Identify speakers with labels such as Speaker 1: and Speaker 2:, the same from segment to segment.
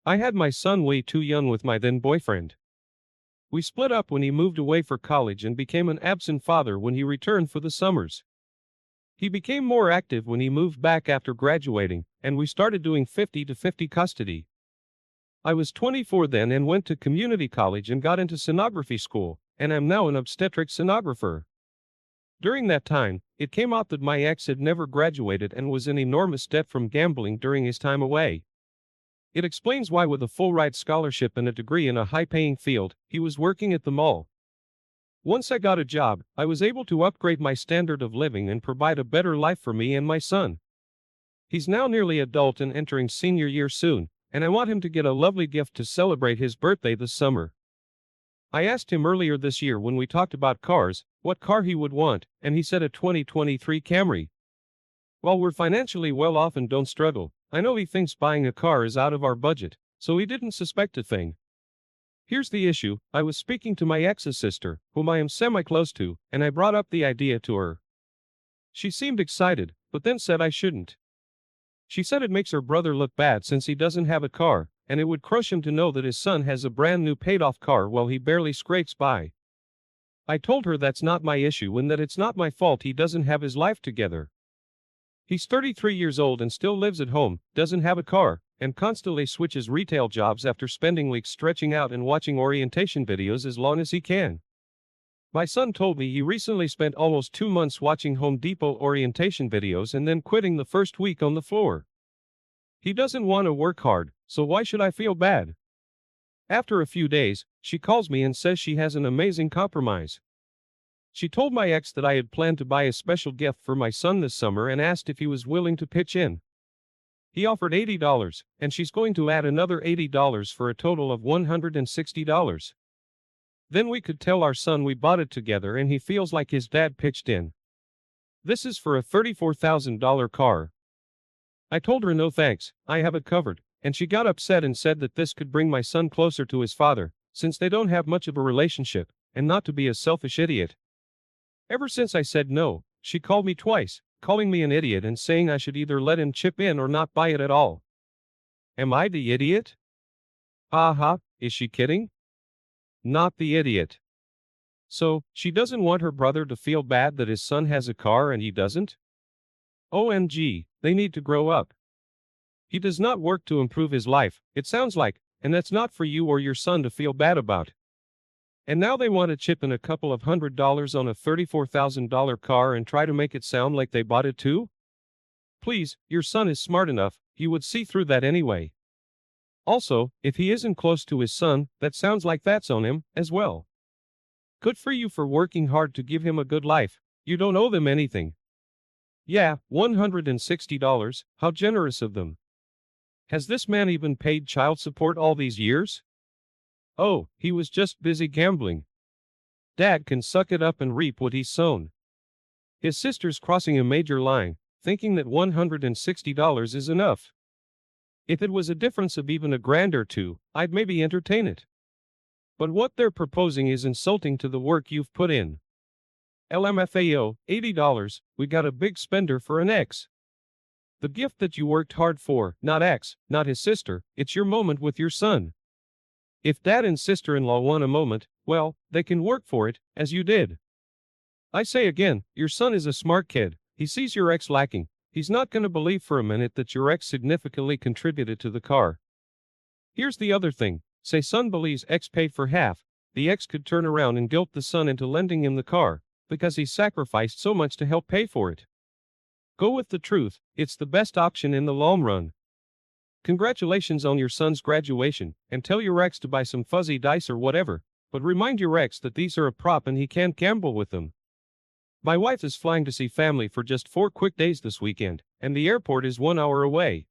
Speaker 1: I had my son way too young with my then boyfriend. We split up when he moved away for college and became an absent father when he returned for the summers. He became more active when he moved back after graduating, and we started doing 50-50 custody. I was 24 then and went to community college and got into sonography school, and am now an obstetric sonographer. During that time, it came out that my ex had never graduated and was in enormous debt from gambling during his time away. It explains why, with a full ride scholarship and a degree in a high-paying field, he was working at the mall. Once I got a job, I was able to upgrade my standard of living and provide a better life for me and my son. He's now nearly adult and entering senior year soon, and I want him to get a lovely gift to celebrate his birthday this summer. I asked him earlier this year when we talked about cars, what car he would want, and he said a 2023 Camry. While we're financially well off and don't struggle, I know he thinks buying a car is out of our budget, so he didn't suspect a thing. Here's the issue: I was speaking to my ex's sister, whom I am semi-close to, and I brought up the idea to her. She seemed excited, but then said I shouldn't. She said it makes her brother look bad since he doesn't have a car, and it would crush him to know that his son has a brand new paid-off car while he barely scrapes by. I told her that's not my issue and that it's not my fault he doesn't have his life together. He's 33 years old and still lives at home, doesn't have a car, and constantly switches retail jobs after spending weeks stretching out and watching orientation videos as long as he can. My son told me he recently spent almost 2 months watching Home Depot orientation videos and then quitting the first week on the floor. He doesn't want to work hard, so why should I feel bad? After a few days, she calls me and says she has an amazing compromise. She told my ex that I had planned to buy a special gift for my son this summer and asked if he was willing to pitch in. He offered $80, and she's going to add another $80 for a total of $160. Then we could tell our son we bought it together and he feels like his dad pitched in. This is for a $34,000 car. I told her no thanks, I have it covered, and she got upset and said that this could bring my son closer to his father, since they don't have much of a relationship, and not to be a selfish idiot. Ever since I said no, she called me twice, calling me an idiot and saying I should either let him chip in or not buy it at all. Am I the idiot? Haha, is she kidding? Not the idiot. So, she doesn't want her brother to feel bad that his son has a car and he doesn't? OMG, they need to grow up. He does not work to improve his life, it sounds like, and that's not for you or your son to feel bad about. And now they want to chip in a couple of $100 on a $34,000 car and try to make it sound like they bought it too? Please, your son is smart enough, he would see through that anyway. Also, if he isn't close to his son, that sounds like that's on him, as well. Good for you for working hard to give him a good life, you don't owe them anything. Yeah, $160, how generous of them. Has this man even paid child support all these years? Oh, he was just busy gambling. Dad can suck it up and reap what he's sown. His sister's crossing a major line, thinking that $160 is enough. If it was a difference of even $1,000 or $2,000, I'd maybe entertain it. But what they're proposing is insulting to the work you've put in. LMFAO, $80, we got a big spender for an ex. The gift that you worked hard for, not ex, not his sister, it's your moment with your son. If dad and sister-in-law want a moment, well, they can work for it, as you did. I say again, your son is a smart kid, he sees your ex lacking, he's not gonna believe for a minute that your ex significantly contributed to the car. Here's the other thing, say son believes ex paid for half, the ex could turn around and guilt the son into lending him the car, because he sacrificed so much to help pay for it. Go with the truth, it's the best option in the long run. Congratulations on your son's graduation, and tell your ex to buy some fuzzy dice or whatever, but remind your ex that these are a prop and he can't gamble with them. My wife is flying to see family for just 4 quick days this weekend, and the airport is 1 hour away.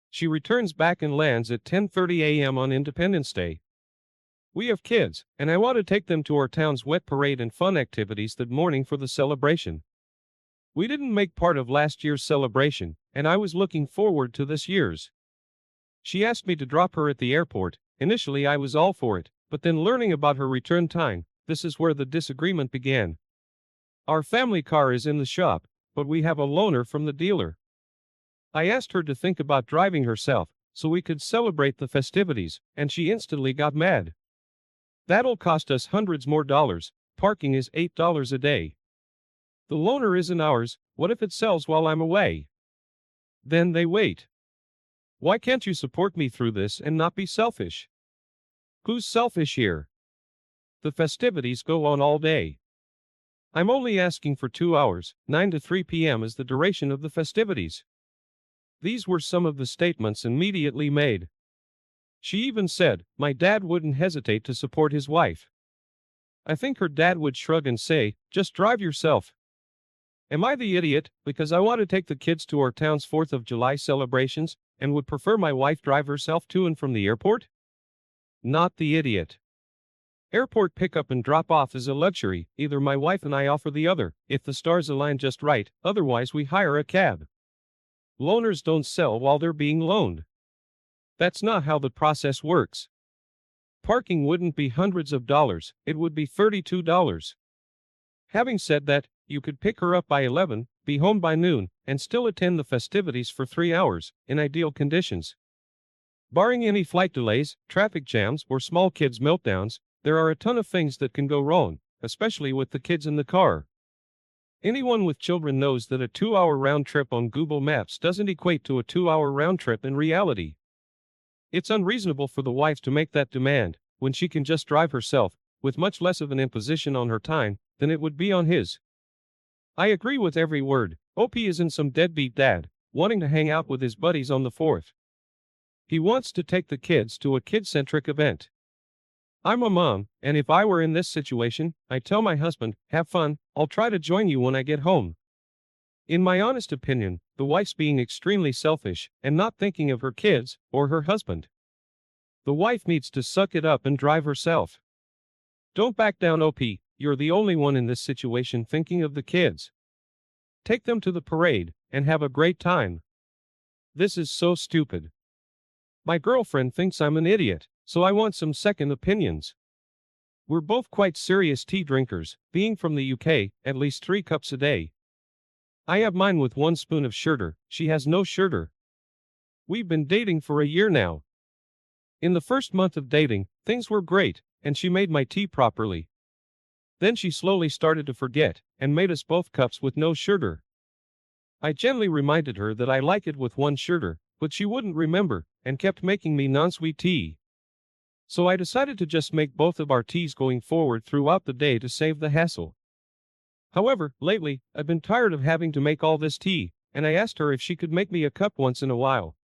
Speaker 1: She returns back and lands at 10:30 a.m. on Independence Day. We have kids, and I want to take them to our town's wet parade and fun activities that morning for the celebration. We didn't make part of last year's celebration, and I was looking forward to this year's. She asked me to drop her at the airport. Initially I was all for it, but then learning about her return time, this is where the disagreement began. Our family car is in the shop, but we have a loaner from the dealer. I asked her to think about driving herself, so we could celebrate the festivities, and she instantly got mad. That'll cost us hundreds more dollars. Parking is $8 a day. The loaner isn't ours. What if it sells while I'm away? Then they wait. Why can't you support me through this and not be selfish? Who's selfish here? The festivities go on all day. I'm only asking for 2 hours. 9 to 3 p.m. is the duration of the festivities. These were some of the statements immediately made. She even said, my dad wouldn't hesitate to support his wife. I think her dad would shrug and say, just drive yourself. Am I the idiot, because I want to take the kids to our town's 4th of July celebrations, and would prefer my wife drive herself to and from the airport? Not the idiot. Airport pickup and drop off is a luxury. Either my wife and I offer the other, if the stars align just right, otherwise we hire a cab. Loaners don't sell while they're being loaned. That's not how the process works. Parking wouldn't be hundreds of dollars, it would be $32. Having said that, you could pick her up by 11, be home by noon, and still attend the festivities for 3 hours, in ideal conditions. Barring any flight delays, traffic jams, or small kids' meltdowns, there are a ton of things that can go wrong, especially with the kids in the car. Anyone with children knows that a 2-hour round trip on Google Maps doesn't equate to a 2-hour round trip in reality. It's unreasonable for the wife to make that demand, when she can just drive herself, with much less of an imposition on her time than it would be on his. I agree with every word. OP isn't some deadbeat dad, wanting to hang out with his buddies on the 4th. He wants to take the kids to a kid-centric event. I'm a mom, and if I were in this situation, I'd tell my husband, have fun, I'll try to join you when I get home. In my honest opinion, the wife's being extremely selfish, and not thinking of her kids, or her husband. The wife needs to suck it up and drive herself. Don't back down, OP, you're the only one in this situation thinking of the kids. Take them to the parade, and have a great time. This is so stupid. My girlfriend thinks I'm an idiot, so I want some second opinions. We're both quite serious tea drinkers, being from the UK, at least 3 cups a day. I have mine with 1 spoon of sugar, she has no sugar. We've been dating for a year now. In the first month of dating, things were great, and she made my tea properly. Then she slowly started to forget, and made us both cups with no sugar. I gently reminded her that I like it with 1 sugar, but she wouldn't remember, and kept making me non-sweet tea. So I decided to just make both of our teas going forward throughout the day to save the hassle. However, lately, I've been tired of having to make all this tea, and I asked her if she could make me a cup once in a while.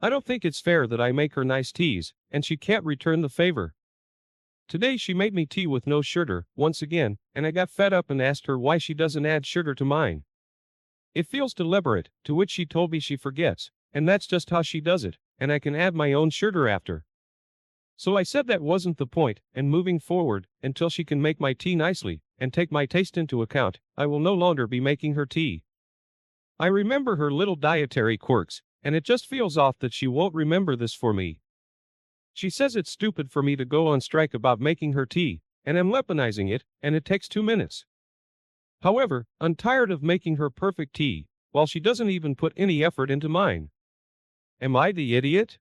Speaker 1: I don't think it's fair that I make her nice teas, and she can't return the favor. Today she made me tea with no sugar, once again, and I got fed up and asked her why she doesn't add sugar to mine. It feels deliberate, to which she told me she forgets, and that's just how she does it, and I can add my own sugar after. So I said that wasn't the point, and moving forward, until she can make my tea nicely, and take my taste into account, I will no longer be making her tea. I remember her little dietary quirks, and it just feels off that she won't remember this for me. She says it's stupid for me to go on strike about making her tea, and I'm weaponizing it, and it takes 2 minutes. However, I'm tired of making her perfect tea, while she doesn't even put any effort into mine. Am I the idiot?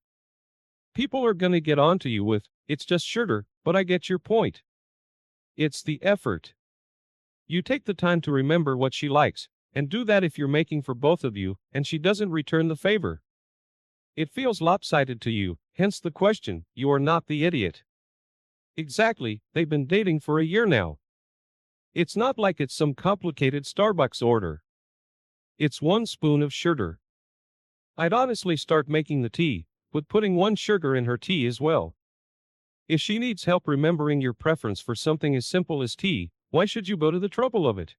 Speaker 1: People are gonna get onto you with, it's just sugar, but I get your point. It's the effort. You take the time to remember what she likes, and do that if you're making for both of you, and she doesn't return the favor. It feels lopsided to you, hence the question, you are not the idiot. Exactly, they've been dating for a year now. It's not like it's some complicated Starbucks order. It's 1 spoon of sugar. I'd honestly start making the tea, but putting 1 sugar in her tea as well. If she needs help remembering your preference for something as simple as tea, why should you go to the trouble of it?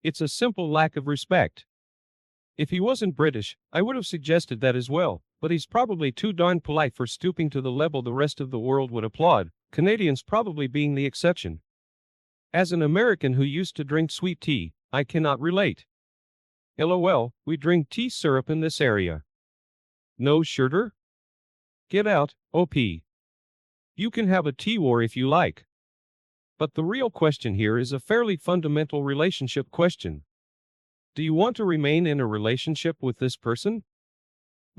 Speaker 1: It's a simple lack of respect. If he wasn't British, I would have suggested that as well, but he's probably too darn polite for stooping to the level the rest of the world would applaud, Canadians probably being the exception. As an American who used to drink sweet tea, I cannot relate. LOL, we drink tea syrup in this area. No sugar? Get out, OP. You can have a tea war if you like. But the real question here is a fairly fundamental relationship question. Do you want to remain in a relationship with this person?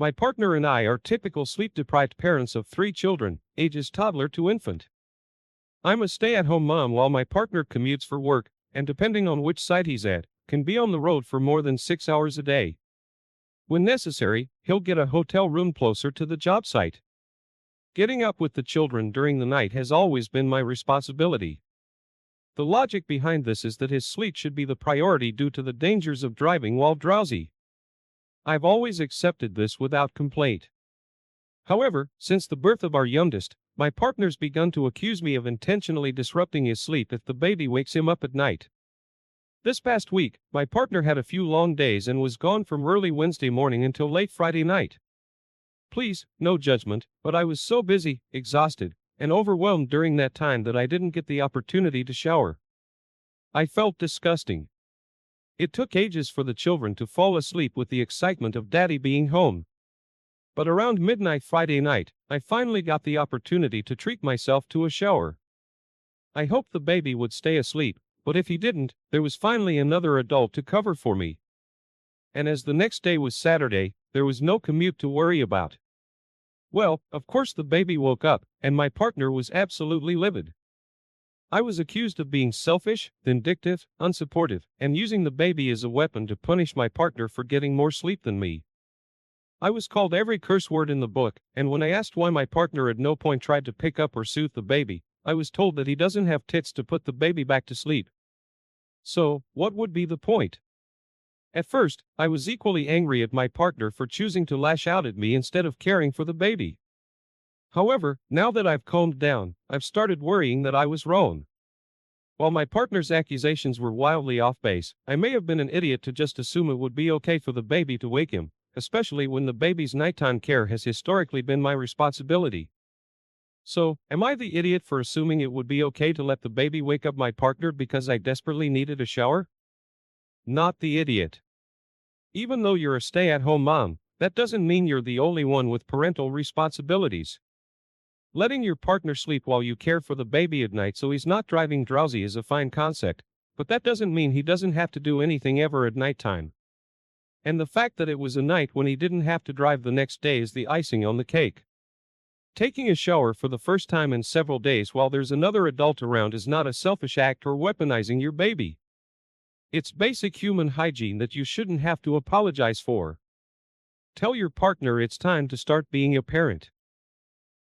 Speaker 1: My partner and I are typical sleep-deprived parents of 3 children, ages toddler to infant. I'm a stay-at-home mom while my partner commutes for work, and depending on which site he's at, can be on the road for more than 6 hours a day. When necessary, he'll get a hotel room closer to the job site. Getting up with the children during the night has always been my responsibility. The logic behind this is that his sleep should be the priority due to the dangers of driving while drowsy. I've always accepted this without complaint. However, since the birth of our youngest, my partner's begun to accuse me of intentionally disrupting his sleep if the baby wakes him up at night. This past week, my partner had a few long days and was gone from early Wednesday morning until late Friday night. Please, no judgment, but I was so busy, exhausted, and overwhelmed during that time that I didn't get the opportunity to shower. I felt disgusting. It took ages for the children to fall asleep with the excitement of Daddy being home. But around midnight Friday night, I finally got the opportunity to treat myself to a shower. I hoped the baby would stay asleep, but if he didn't, there was finally another adult to cover for me. And as the next day was Saturday, there was no commute to worry about. Well, of course the baby woke up, and my partner was absolutely livid. I was accused of being selfish, vindictive, unsupportive, and using the baby as a weapon to punish my partner for getting more sleep than me. I was called every curse word in the book, and when I asked why my partner at no point tried to pick up or soothe the baby, I was told that he doesn't have tits to put the baby back to sleep. So, what would be the point? At first, I was equally angry at my partner for choosing to lash out at me instead of caring for the baby. However, now that I've calmed down, I've started worrying that I was wrong. While my partner's accusations were wildly off base, I may have been an idiot to just assume it would be okay for the baby to wake him, especially when the baby's nighttime care has historically been my responsibility. So, am I the idiot for assuming it would be okay to let the baby wake up my partner because I desperately needed a shower? Not the idiot. Even though you're a stay-at-home mom, that doesn't mean you're the only one with parental responsibilities. Letting your partner sleep while you care for the baby at night so he's not driving drowsy is a fine concept, but that doesn't mean he doesn't have to do anything ever at nighttime. And the fact that it was a night when he didn't have to drive the next day is the icing on the cake. Taking a shower for the first time in several days while there's another adult around is not a selfish act or weaponizing your baby. It's basic human hygiene that you shouldn't have to apologize for. Tell your partner it's time to start being a parent.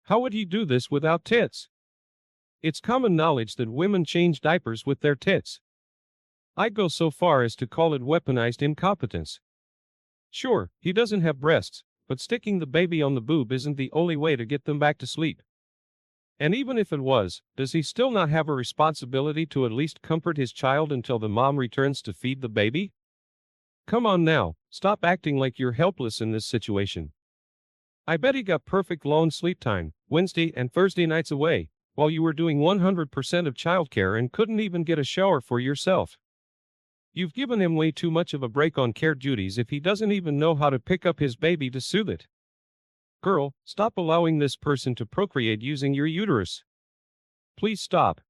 Speaker 1: How would he do this without tits? It's common knowledge that women change diapers with their tits. I'd go so far as to call it weaponized incompetence. Sure, he doesn't have breasts, but sticking the baby on the boob isn't the only way to get them back to sleep. And even if it was, does he still not have a responsibility to at least comfort his child until the mom returns to feed the baby? Come on now, stop acting like you're helpless in this situation. I bet he got perfect long sleep time, Wednesday and Thursday nights away, while you were doing 100% of childcare and couldn't even get a shower for yourself. You've given him way too much of a break on care duties if he doesn't even know how to pick up his baby to soothe it. Girl, stop allowing this person to procreate using your uterus. Please stop.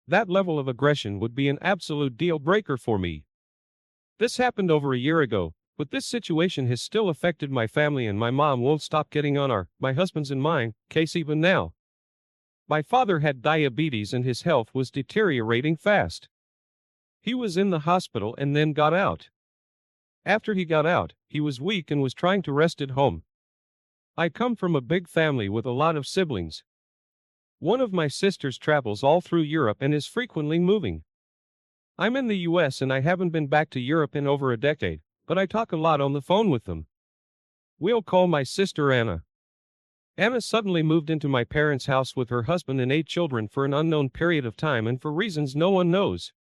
Speaker 1: That level of aggression would be an absolute deal breaker for me. This happened over a year ago, but this situation has still affected my family and my mom won't stop getting on my husband's and mine, case even now. My father had diabetes and his health was deteriorating fast. He was in the hospital and then got out. After he got out, he was weak and was trying to rest at home. I come from a big family with a lot of siblings. One of my sisters travels all through Europe and is frequently moving. I'm in the US and I haven't been back to Europe in over a decade, but I talk a lot on the phone with them. We'll call my sister Anna. Anna suddenly moved into my parents' house with her husband and 8 children for an unknown period of time and for reasons no one knows.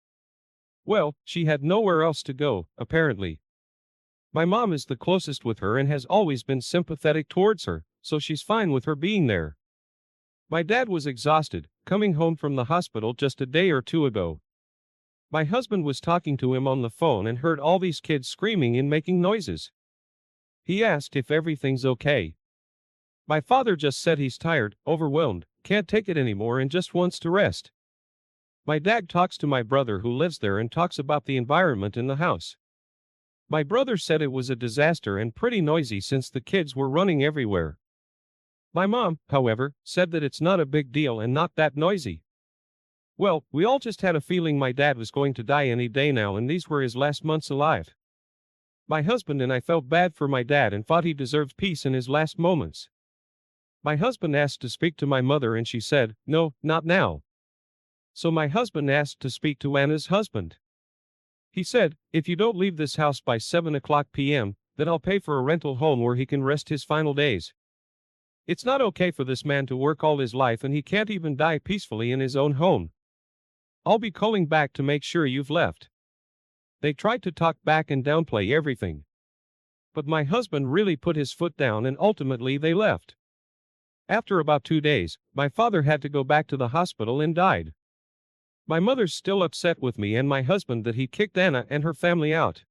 Speaker 1: Well, she had nowhere else to go, apparently. My mom is the closest with her and has always been sympathetic towards her, so she's fine with her being there. My dad was exhausted, coming home from the hospital just a day or two ago. My husband was talking to him on the phone and heard all these kids screaming and making noises. He asked if everything's okay. My father just said he's tired, overwhelmed, can't take it anymore and just wants to rest. My dad talks to my brother who lives there and talks about the environment in the house. My brother said it was a disaster and pretty noisy since the kids were running everywhere. My mom, however, said that it's not a big deal and not that noisy. Well, we all just had a feeling my dad was going to die any day now, and these were his last months alive. My husband and I felt bad for my dad and thought he deserved peace in his last moments. My husband asked to speak to my mother and she said, "No, not now." So my husband asked to speak to Anna's husband. He said, "If you don't leave this house by 7 p.m., then I'll pay for a rental home where he can rest his final days. It's not okay for this man to work all his life and he can't even die peacefully in his own home. I'll be calling back to make sure you've left." They tried to talk back and downplay everything. But my husband really put his foot down and ultimately they left. After about 2 days, my father had to go back to the hospital and died. My mother's still upset with me and my husband that he kicked Anna and her family out.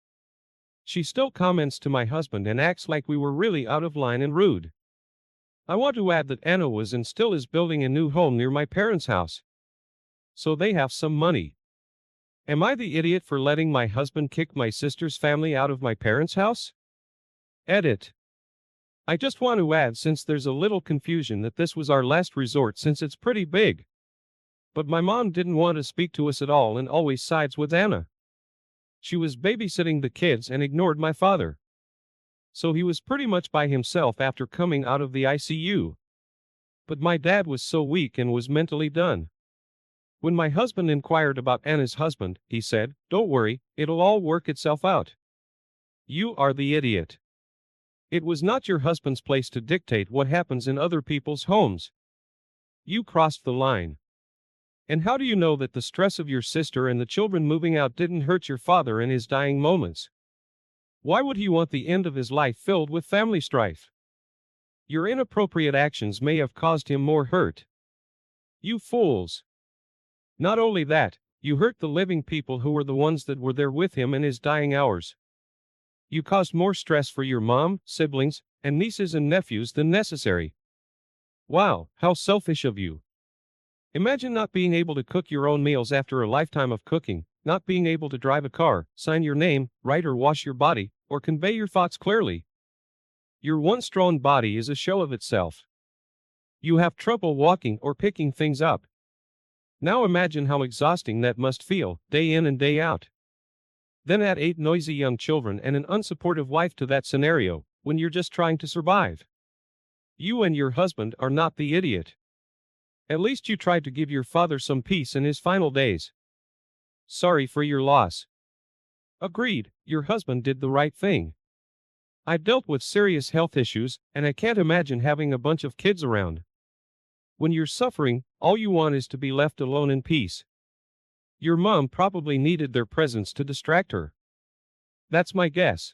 Speaker 1: She still comments to my husband and acts like we were really out of line and rude. I want to add that Anna was and still is building a new home near my parents' house. So they have some money. Am I the idiot for letting my husband kick my sister's family out of my parents' house? Edit. I just want to add, since there's a little confusion, that this was our last resort since it's pretty big. But my mom didn't want to speak to us at all and always sides with Anna. She was babysitting the kids and ignored my father. So he was pretty much by himself after coming out of the ICU. But my dad was so weak and was mentally done. When my husband inquired about Anna's husband, he said, "Don't worry, it'll all work itself out." You are the idiot. It was not your husband's place to dictate what happens in other people's homes. You crossed the line. And how do you know that the stress of your sister and the children moving out didn't hurt your father in his dying moments? Why would he want the end of his life filled with family strife? Your inappropriate actions may have caused him more hurt. You fools. Not only that, you hurt the living people who were the ones that were there with him in his dying hours. You caused more stress for your mom, siblings, and nieces and nephews than necessary. Wow, how selfish of you. Imagine not being able to cook your own meals after a lifetime of cooking, not being able to drive a car, sign your name, write or wash your body, or convey your thoughts clearly. Your once strong body is a show of itself. You have trouble walking or picking things up. Now imagine how exhausting that must feel, day in and day out. Then add 8 noisy young children and an unsupportive wife to that scenario, when you're just trying to survive. You and your husband are not the idiot. At least you tried to give your father some peace in his final days. Sorry for your loss. Agreed, your husband did the right thing. I dealt with serious health issues, and I can't imagine having a bunch of kids around. When you're suffering, all you want is to be left alone in peace. Your mom probably needed their presence to distract her. That's my guess.